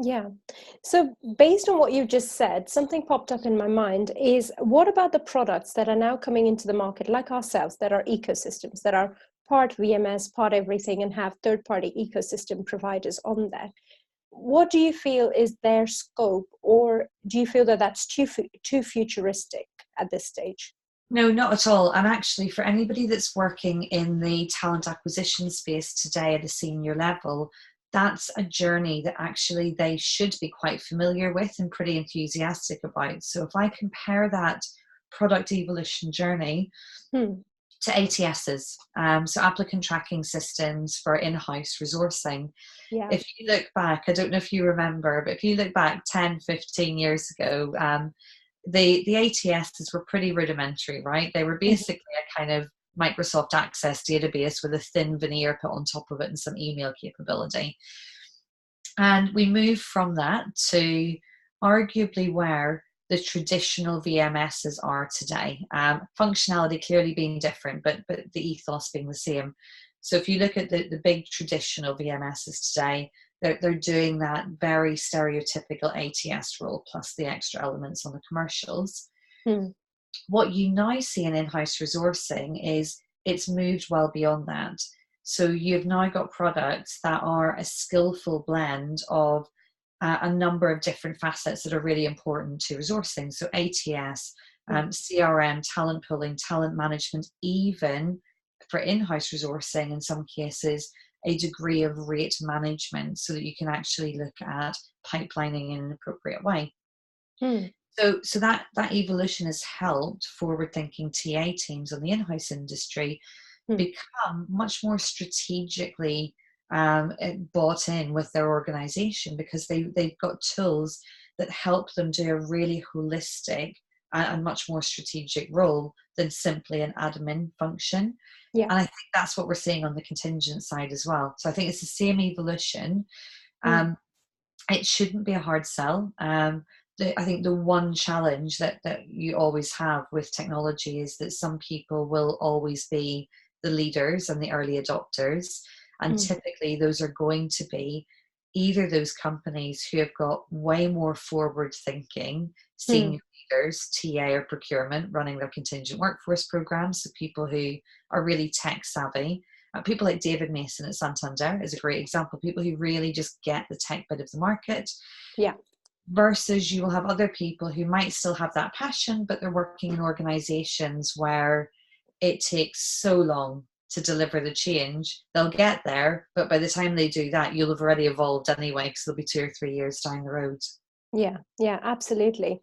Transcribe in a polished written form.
Yeah. So based on what you've just said, something popped up in my mind is, what about the products that are now coming into the market, like ourselves, that are ecosystems, that are part VMS, part everything, and have third-party ecosystem providers on there? What do you feel is their scope, or do you feel that that's too futuristic at this stage? No, not at all. And actually, for anybody that's working in the talent acquisition space today at a senior level, that's a journey that actually they should be quite familiar with and pretty enthusiastic about. So if I compare that product evolution journey Hmm. to ATSs, so applicant tracking systems for in-house resourcing, Yeah. if you look back, I don't know if you remember, but if you look back 10, 15 years ago, the ATSs were pretty rudimentary, right? They were Mhm. basically a kind of Microsoft Access database with a thin veneer put on top of it and some email capability. And we moved from that to arguably where the traditional VMSs are today. Functionality clearly being different, but the ethos being the same. So if you look at the big traditional VMSs today, they're doing that very stereotypical ATS role plus the extra elements on the commercials. Hmm. What you now see in in-house resourcing is it's moved well beyond that. So you've now got products that are a skillful blend of a number of different facets that are really important to resourcing. So ATS, Hmm. CRM, talent pooling, talent management, even for in-house resourcing in some cases, a degree of rate management so that you can actually look at pipelining in an appropriate way. Hmm. So that evolution has helped forward-thinking TA teams on the in-house industry Hmm. become much more strategically bought in with their organization because they've got tools that help them do a really holistic and much more strategic role than simply an admin function. Yeah. And I think that's what we're seeing on the contingent side as well. So I think it's the same evolution. Hmm. Um, it shouldn't be a hard sell. I think the one challenge that you always have with technology is that some people will always be the leaders and the early adopters. And Hmm. typically, those are going to be either those companies who have got way more forward thinking, Hmm. senior leaders, TA or procurement, running their contingent workforce programs, so people who are really tech savvy. People like David Mason at Santander is a great example. People who really just get the tech bit of the market, Yeah. versus you will have other people who might still have that passion, but they're working in organizations where it takes so long to deliver the change. They'll get there, but by the time they do that, you'll have already evolved anyway, because they'll be 2 or 3 years down the road. Yeah, yeah, absolutely.